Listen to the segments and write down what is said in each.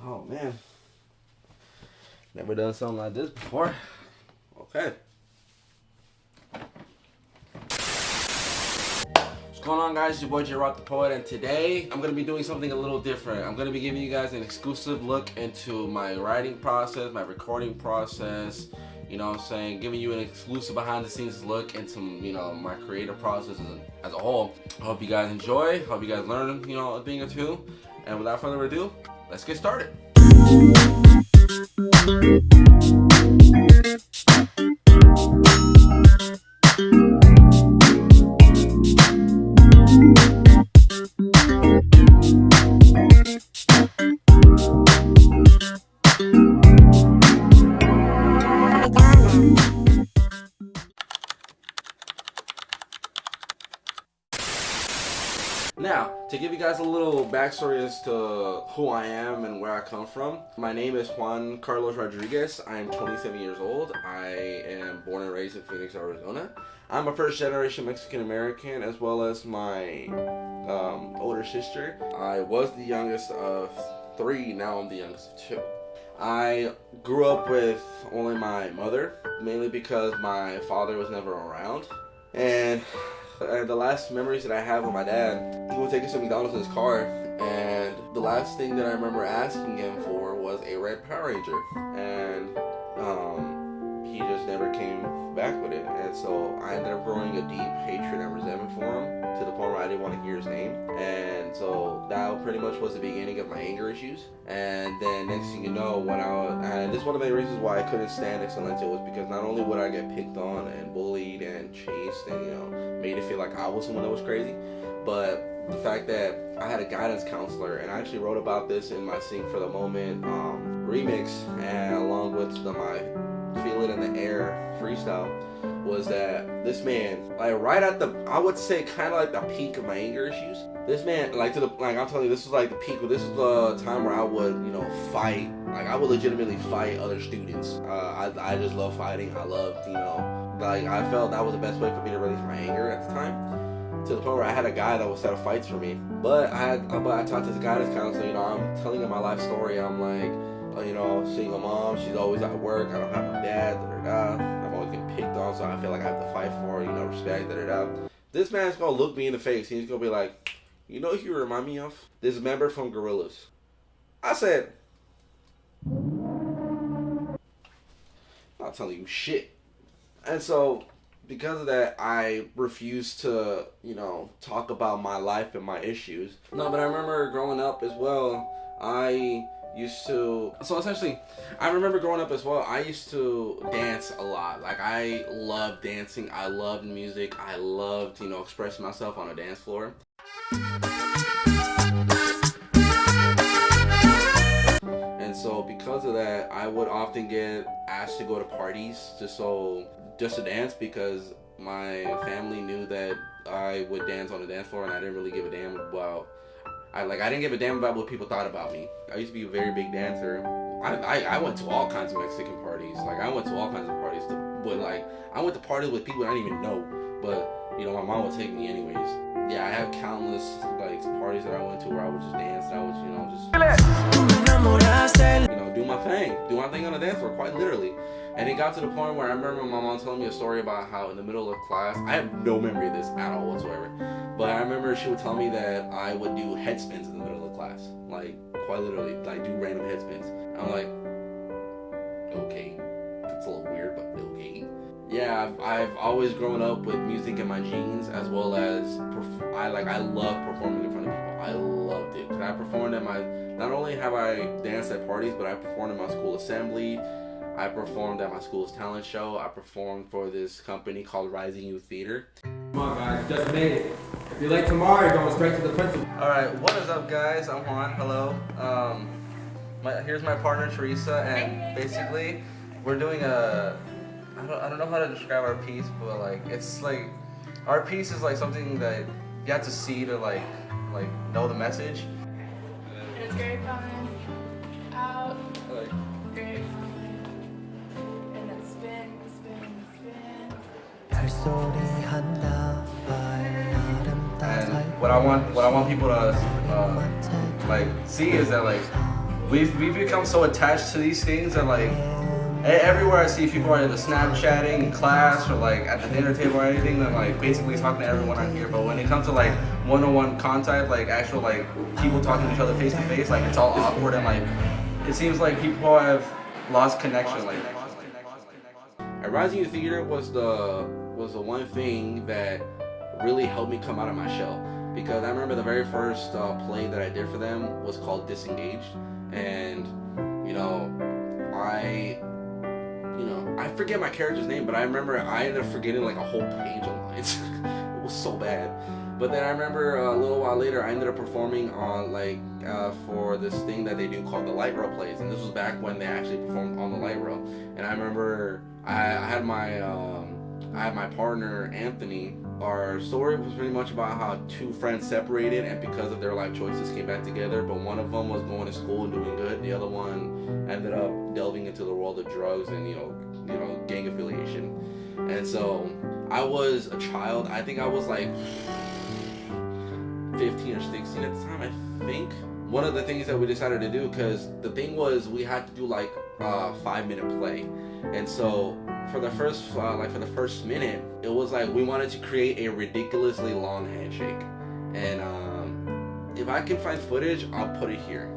Oh man, never done something like this before. Okay. What's going on, guys? It's your boy J-Rock the Poet, and today I'm gonna be doing something a little different. I'm gonna be giving you guys an exclusive look into my writing process, my recording process. You know what I'm saying? Giving you an exclusive behind the scenes look into, you know, my creative process as a whole. I hope you guys enjoy. Hope you guys learn, you know, a thing or two. And without further ado, let's get started. Now, to give you guys a little backstory as to who I am and where I come from, my name is Juan Carlos Rodriguez. I am 27 years old. I am born and raised in Phoenix, Arizona. I'm a first generation Mexican American, as well as my older sister. I was the youngest of 3, now I'm the youngest of 2. I grew up with only my mother, mainly because my father was never around. And the last memories that I have with my dad, he would take us to McDonald's in his car, and the last thing that I remember asking him for was a red Power Ranger, and he just never came back with it. And so I ended up growing a deep hatred and resentment for him, to the point where I didn't want to hear his name. And so that pretty much was the beginning of my anger issues. And then next thing you know, and this is one of the reasons why I couldn't stand Excelencia, was because not only would I get picked on and bullied and chased and, you know, made it feel like I was someone that was crazy, but the fact that I had a guidance counselor, and I actually wrote about this in my Sing for the Moment remix, and along with my Feel It in the Air freestyle, was that this man, like right at the, I would say kind of like the peak of my anger issues, this man, like I'm telling you, this was like the peak. This is the time where I would, you know, fight. Like I would legitimately fight other students. I just love fighting. I loved, you know, like I felt that was the best way for me to release my anger at the time. To the point where I had a guy that would set up fights for me. But I talked to this guidance counselor. You know, I'm telling him my life story. I'm like, you know, single mom. She's always at work. I don't have my dad. I'm always getting picked on, so I feel like I have to fight for, you know, respect. This man's gonna look me in the face. He's gonna be like, you know who you remind me of? This member from Gorillaz. I said, I'm not telling you shit. And so, because of that, I refused to, you know, talk about my life and my issues. No, but I remember growing up as well, I remember growing up as well, I used to dance a lot. Like, I loved dancing. I loved music. I loved, you know, expressing myself on a dance floor. And so because of that, I would often get asked to go to parties just to dance, because my family knew that I would dance on the dance floor, and I didn't really give a damn about, I didn't give a damn about what people thought about me. I used to be a very big dancer. I went to all kinds of Mexican parties. Like, I went to all kinds of parties, but like, I went to parties with people I didn't even know, but you know, my mom would take me anyways. Yeah, I have countless like parties that I went to where I would just dance, and I would, you know, just, you know, do my thing on the dance floor, quite literally. And it got to the point where I remember my mom telling me a story about how in the middle of class, I have no memory of this at all whatsoever, but I remember she would tell me that I would do head spins in the middle of class, like quite literally, like do random head spins. I'm like, okay, that's a little weird, but okay. Yeah, I've always grown up with music in my genes, as well as I love performing in front of people. I loved it. I performed at not only have I danced at parties, but I performed at my school assembly. I performed at my school's talent show. I performed for this company called Rising Youth Theater. Come on, guys, you just made it. If you're late tomorrow, you're going straight to the principal. All right, what is up, guys? I'm Juan. Hello. Here's my partner Teresa, and basically, we're doing I don't know how to describe our piece, but like it's like our piece is like something that you have to see to like know the message. And it's grapevine, out, grapevine, and then spin. And what I want people to like see is that like we've become so attached to these things that like everywhere I see people are either Snapchatting in class or like at the dinner table or anything, then like basically talking to everyone on here. But when it comes to like one-on-one contact, like actual like people talking to each other face to face, like it's all awkward and like it seems like people have lost connection. Like at Rising Youth Theater was the one thing that really helped me come out of my shell, because I remember the very first play that I did for them was called Disengaged, and I forget my character's name, but I remember I ended up forgetting like a whole page of lines. It was so bad. But then I remember a little while later I ended up performing on like for this thing that they do called the light rail plays, and this was back when they actually performed on the light rail. And I remember I had my partner Anthony. Our story was pretty much about how two friends separated and because of their life choices came back together, but one of them was going to school and doing good, the other one ended up delving into the world of drugs and gang affiliation. And so I was a child. I think I was like 15 or 16 at the time, I think. One of the things that we decided to do, because the thing was we had to do like a 5-minute play, and so for the first minute, it was like we wanted to create a ridiculously long handshake. And if I can find footage, I'll put it here.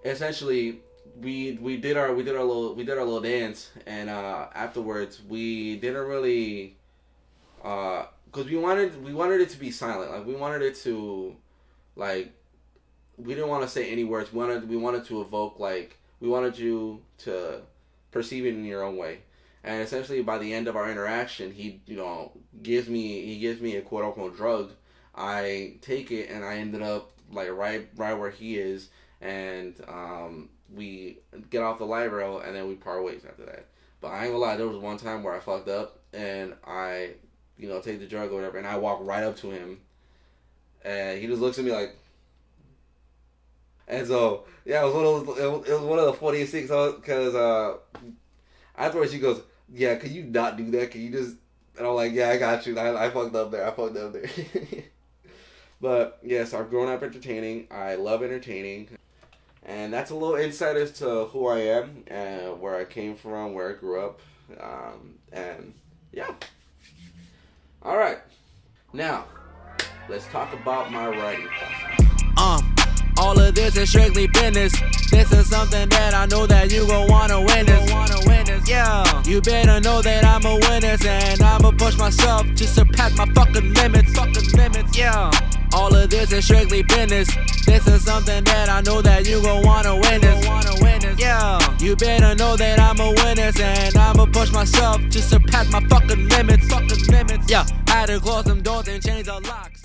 Essentially, we did our little dance, and afterwards we didn't really because we wanted it to be silent. Like we wanted it to we didn't want to say any words. We wanted to evoke, like we wanted you to perceive it in your own way. And essentially by the end of our interaction, he gives me a quote unquote drug. I take it and I ended up like right where he is. And we get off the light rail and then we part ways after that. But I ain't gonna lie, there was one time where I fucked up and I, take the drug or whatever, and I walk right up to him and he just looks at me like. And so yeah, it was one of the funniest things because afterwards he goes, "Yeah, can you not do that? Can you just?" And I'm like, "Yeah, I got you. I fucked up there. But yes, I've grown up entertaining. I love entertaining. And that's a little insight as to who I am and where I came from, where I grew up. And yeah. All right. Now, let's talk about my writing process. All of this is strictly business. This is something that I know that you gon' wanna witness. Yeah, you better know that I'm a witness, and I'ma push myself to surpass my fucking limits. Yeah, all of this is strictly business. This is something that I know that you gon' wanna witness. Yeah, you better know that I'm a witness, and I'ma push myself to surpass my fucking limits. Yeah, I had to close them doors and change the locks.